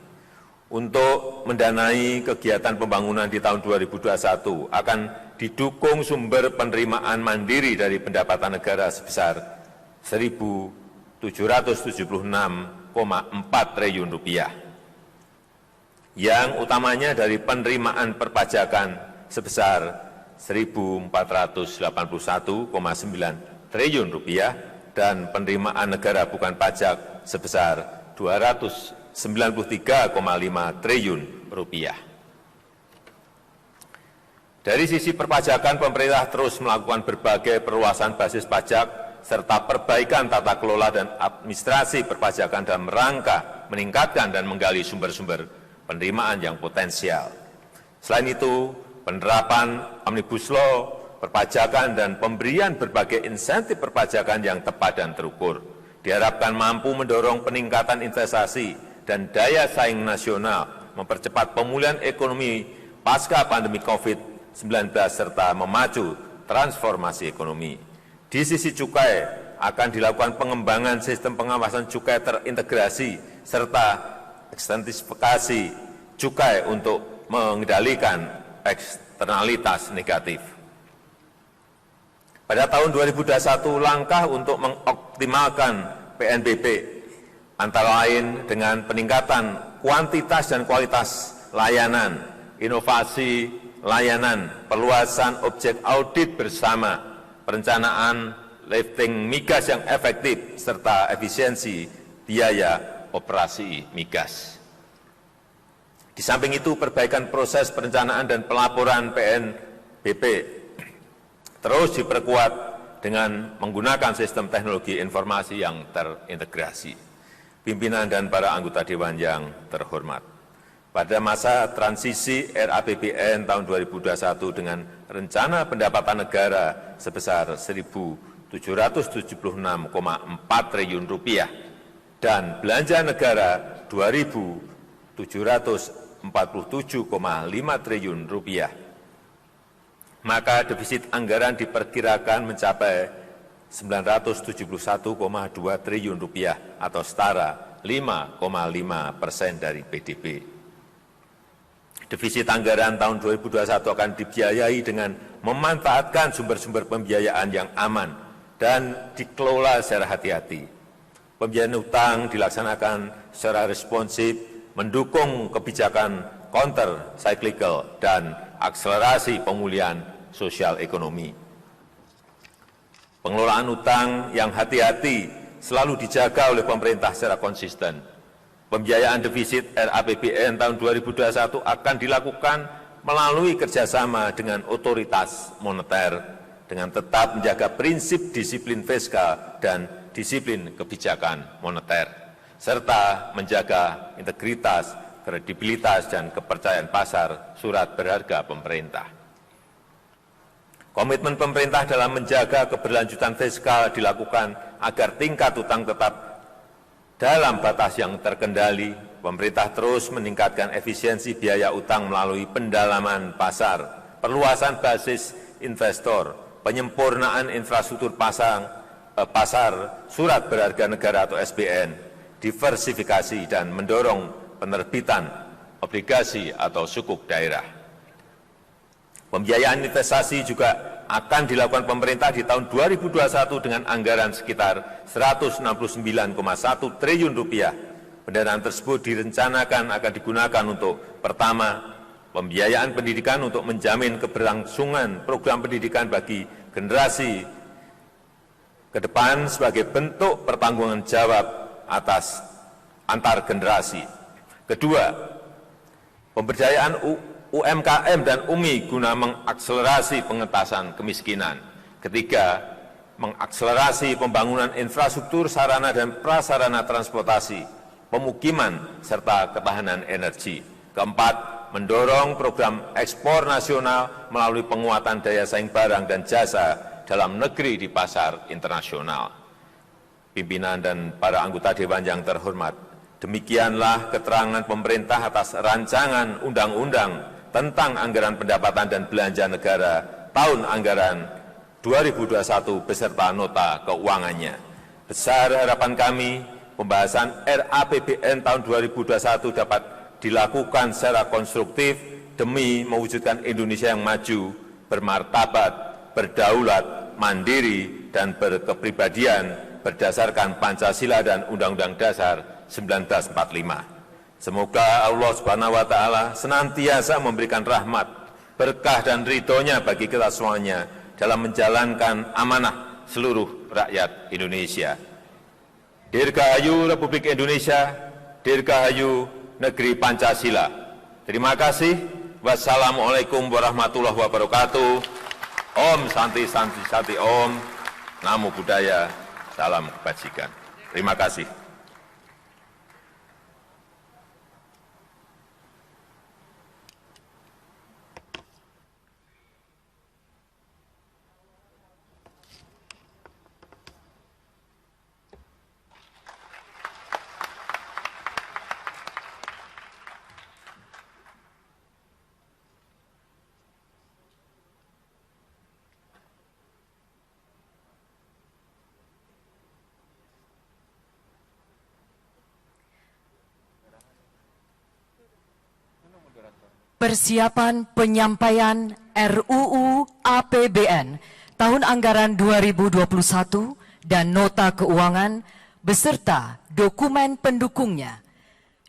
untuk mendanai kegiatan pembangunan di tahun 2021 akan didukung sumber penerimaan mandiri dari pendapatan negara sebesar Rp1.776,4 triliun, yang utamanya dari penerimaan perpajakan sebesar Rp1.481,9 triliun dan penerimaan negara bukan pajak sebesar Rp293,5 triliun. Dari sisi perpajakan, pemerintah terus melakukan berbagai perluasan basis pajak serta perbaikan tata kelola dan administrasi perpajakan dalam rangka meningkatkan dan menggali sumber-sumber penerimaan yang potensial. Selain itu, penerapan Omnibus Law, perpajakan dan pemberian berbagai insentif perpajakan yang tepat dan terukur diharapkan mampu mendorong peningkatan investasi dan daya saing nasional, mempercepat pemulihan ekonomi pasca pandemi COVID-19 serta memacu transformasi ekonomi. Di sisi cukai akan dilakukan pengembangan sistem pengawasan cukai terintegrasi serta ekstensifikasi cukai untuk mengendalikan eksternalitas negatif. Pada tahun 2021, langkah untuk mengoptimalkan PNBP antara lain dengan peningkatan kuantitas dan kualitas layanan, inovasi layanan, perluasan objek audit bersama, perencanaan lifting migas yang efektif, serta efisiensi biaya operasi migas. Di samping itu, perbaikan proses perencanaan dan pelaporan PNBP terus diperkuat dengan menggunakan sistem teknologi informasi yang terintegrasi. Pimpinan dan para anggota Dewan yang terhormat, pada masa transisi RAPBN tahun 2021 dengan rencana pendapatan negara sebesar Rp1.776,4 triliun dan belanja negara Rp2.747,5 triliun, maka defisit anggaran diperkirakan mencapai Rp971,2 triliun atau setara 5,5% dari PDB. Defisit anggaran tahun 2021 akan dibiayai dengan memanfaatkan sumber-sumber pembiayaan yang aman dan dikelola secara hati-hati. Pembiayaan utang dilaksanakan secara responsif, mendukung kebijakan counter cyclical dan akselerasi pemulihan sosial ekonomi. Pengelolaan utang yang hati-hati selalu dijaga oleh pemerintah secara konsisten. Pembiayaan defisit RAPBN tahun 2021 akan dilakukan melalui kerjasama dengan otoritas moneter dengan tetap menjaga prinsip disiplin fiskal dan disiplin kebijakan moneter, serta menjaga integritas, kredibilitas, dan kepercayaan pasar surat berharga pemerintah. Komitmen pemerintah dalam menjaga keberlanjutan fiskal dilakukan agar tingkat utang tetap dalam batas yang terkendali. Pemerintah terus meningkatkan efisiensi biaya utang melalui pendalaman pasar, perluasan basis investor, penyempurnaan infrastruktur pasar surat berharga negara atau SBN, diversifikasi dan mendorong penerbitan obligasi atau sukuk daerah. Pembiayaan investasi juga akan dilakukan pemerintah di tahun 2021 dengan anggaran sekitar Rp169,1 triliun. Pendanaan tersebut direncanakan akan digunakan untuk pertama, pembiayaan pendidikan untuk menjamin keberlangsungan program pendidikan bagi generasi ke depan sebagai bentuk pertanggungan jawab atas antar generasi. Kedua, pemberdayaan UMKM dan UMI guna mengakselerasi pengentasan kemiskinan. Ketiga, mengakselerasi pembangunan infrastruktur sarana dan prasarana transportasi, pemukiman, serta ketahanan energi. Keempat, mendorong program ekspor nasional melalui penguatan daya saing barang dan jasa dalam negeri di pasar internasional. Pimpinan dan para anggota Dewan yang terhormat, demikianlah keterangan pemerintah atas rancangan undang-undang tentang anggaran pendapatan dan belanja negara tahun anggaran 2021 beserta nota keuangannya. Besar harapan kami, pembahasan RAPBN tahun 2021 dapat dilakukan secara konstruktif demi mewujudkan Indonesia yang maju, bermartabat, berdaulat, mandiri, dan berkepribadian berdasarkan Pancasila dan Undang-Undang Dasar 1945. Semoga Allah Subhanahu wa Ta'ala senantiasa memberikan rahmat, berkah dan ridho-Nya bagi kita semuanya dalam menjalankan amanah seluruh rakyat Indonesia. Dirgahayu Republik Indonesia, Dirgahayu Negeri Pancasila. Terima kasih. Wassalamualaikum warahmatullahi wabarakatuh. Om Santi Santi Sati Om. Namo Buddhaya. Salam kebajikan. Terima kasih. Persiapan penyampaian RUU APBN tahun anggaran 2021 dan nota keuangan beserta dokumen pendukungnya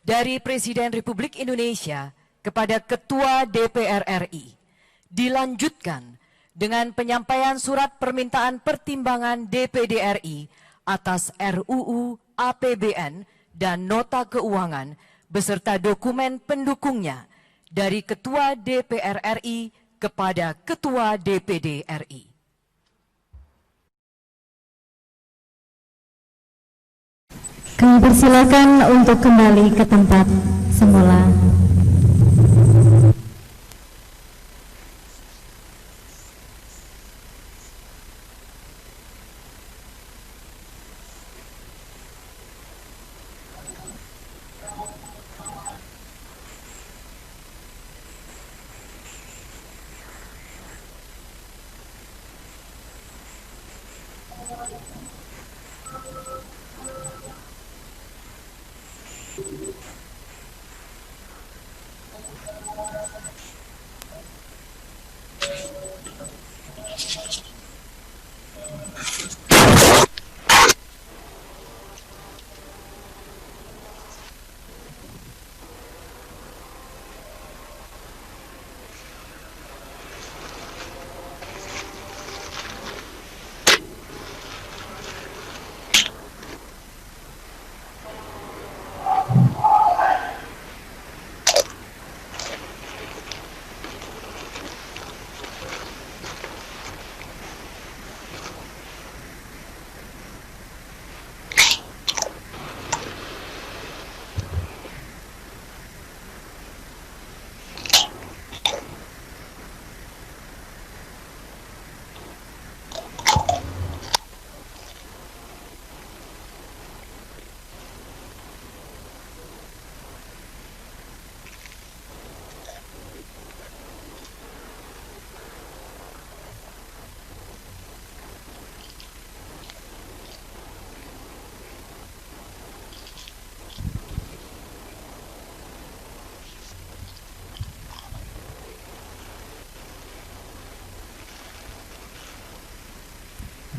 dari Presiden Republik Indonesia kepada Ketua DPR RI dilanjutkan dengan penyampaian surat permintaan pertimbangan DPD RI atas RUU APBN dan nota keuangan beserta dokumen pendukungnya dari Ketua DPR RI kepada Ketua DPD RI. Kami persilakan untuk kembali ke tempat semula.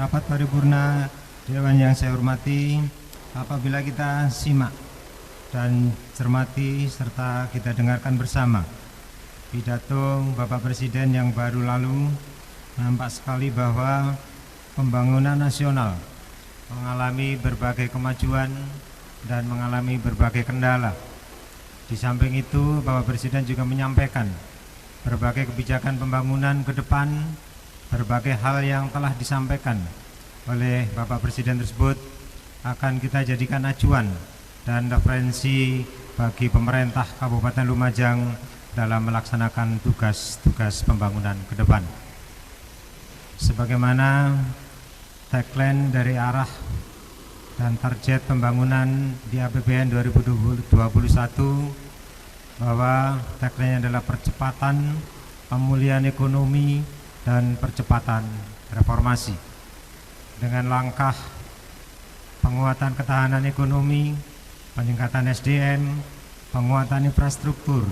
Rapat paripurna Dewan yang saya hormati, apabila kita simak dan cermati serta kita dengarkan bersama pidato Bapak Presiden yang baru lalu, nampak sekali bahwa pembangunan nasional mengalami berbagai kemajuan dan mengalami berbagai kendala. Di samping itu, Bapak Presiden juga menyampaikan berbagai kebijakan pembangunan ke depan, berbagai hal yang telah disampaikan oleh Bapak Presiden tersebut akan kita jadikan acuan dan referensi bagi pemerintah Kabupaten Lumajang dalam melaksanakan tugas-tugas pembangunan ke depan. Sebagaimana tagline dari arah dan target pembangunan di APBN 2021 bahwa tagline adalah percepatan pemulihan ekonomi dan percepatan reformasi dengan langkah penguatan ketahanan ekonomi, peningkatan SDM, penguatan infrastruktur,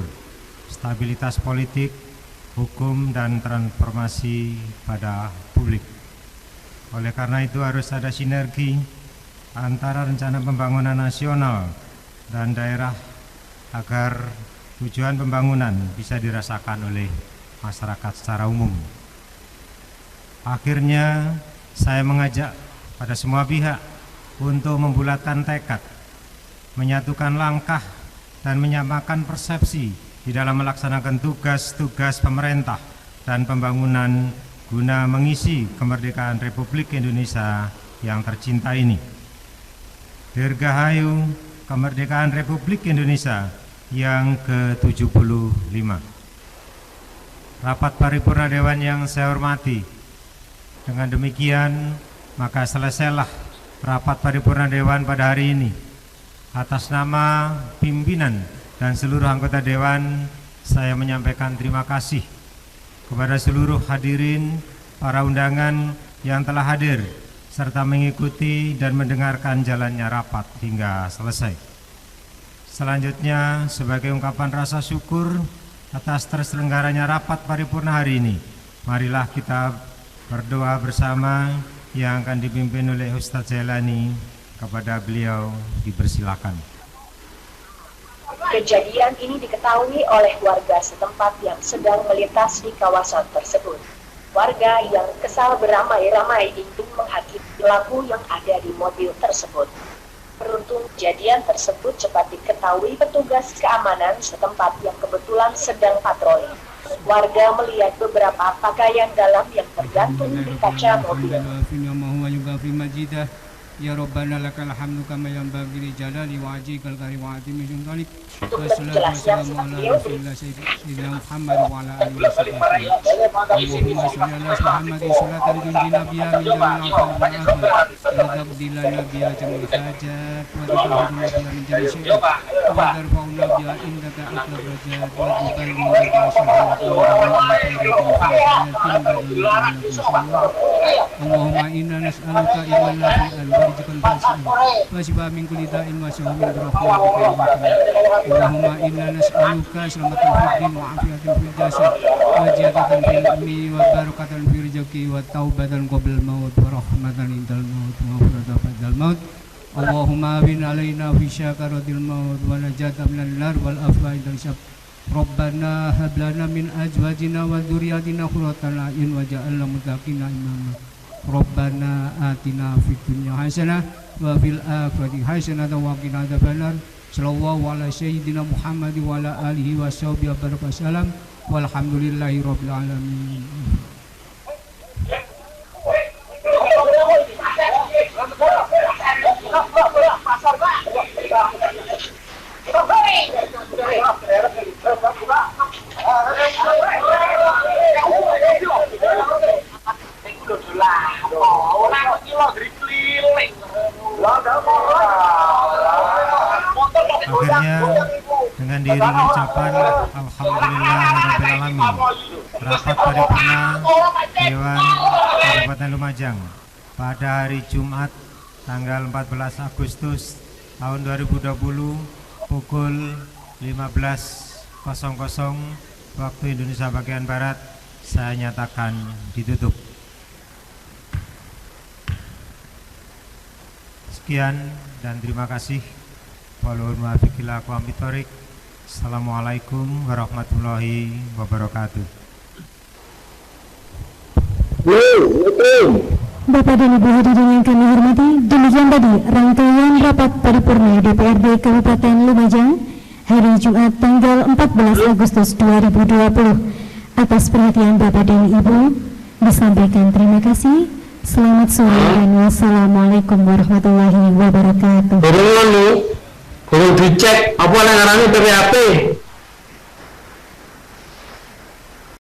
stabilitas politik, hukum, dan transformasi pada publik. Oleh karena itu harus ada sinergi antara rencana pembangunan nasional dan daerah agar tujuan pembangunan bisa dirasakan oleh masyarakat secara umum. Akhirnya saya mengajak pada semua pihak untuk membulatkan tekad, menyatukan langkah dan menyamakan persepsi di dalam melaksanakan tugas-tugas pemerintah dan pembangunan guna mengisi kemerdekaan Republik Indonesia yang tercinta ini. Dirgahayu kemerdekaan Republik Indonesia yang ke-75. Rapat paripurna Dewan yang saya hormati, dengan demikian maka selesailah rapat paripurna Dewan pada hari ini. Atas nama pimpinan dan seluruh anggota Dewan, saya menyampaikan terima kasih kepada seluruh hadirin, para undangan yang telah hadir serta mengikuti dan mendengarkan jalannya rapat hingga selesai. Selanjutnya, sebagai ungkapan rasa syukur atas terselenggaranya rapat paripurna hari ini, marilah kita berdoa bersama yang akan dipimpin oleh Ustadz Jailani. Kepada beliau dipersilakan. Kejadian ini diketahui oleh warga setempat yang sedang melintas di kawasan tersebut. Warga yang kesal beramai-ramai itu menghakimi pelaku yang ada di mobil tersebut. Beruntung kejadian tersebut cepat diketahui petugas keamanan setempat yang kebetulan sedang patroli. Warga melihat beberapa pakaian dalam yang tergantung di kaca mobil. Ya Rabbana lakal hamdu kama yanbaghi li jalali wajhikal karim wa azimi sultanik. Untuk menjelaskan Sayyidina Muhammad wa ala alihi wasallam. Allahumma shalli ala Muhammadin salatan tunjina biha min jami'il afati wal afat. Wa tabdilana biha jamil hajat wa tudhibuna biha min jamil syai'at. Wa tarfa'una biha indaka aqlab rajat wa tuballighuna biha syahadata Allahumma inna nas'aluka ilman nafi'an wa rizqan wasi'an wa shifaan min kulli da'in wa shifaan min rahmatika. Allahumma inna nas'aluka salamatan fid din wa afiatan fil jasad wa ziyadatan fil ilmi wa barakatan fil rizqi wa taubatan qabla al-maut wa rahmatan indal maut wa maghfiratan ba'dal maut. Allahumma bin alaina fi syakaratil maut wa najatan minan nar wal afwa indal syab. Rabbana hab lana min azwajina wa dzurriyyatina qurrata a'yun waj'alna muttaqina imama. Rabbana atina fid dunya hasanah wa fil akhirati hasanah wa qina adzabannar. Sallallahu ala sayyidina Muhammad wa ala alihi wa sahbihi wa sallam. Walhamdulillahi rabbil alamin. Akhirnya dengan diiringi ucapan Alhamdulillahirrahmanirrahim, rapat paripurna Dewan Kabupaten Lumajang pada hari Jumat tanggal 14 Agustus tahun 2020 pukul 15.00 waktu Indonesia bagian Barat saya nyatakan ditutup. Sekian dan terima kasih. Assalamualaikum warahmatullahi wabarakatuh. Bapak dan Ibu hadirin yang kami hormati, demikian tadi rangkaian rapat paripurna DPRD Kabupaten Lumajang hari Jumat tanggal 14 Agustus 2020. Atas perhatian Bapak dan Ibu disampaikan terima kasih. Selamat sore dan wassalamualaikum warahmatullahi wabarakatuh. Kurang dicek apa yang ngarani PPAP.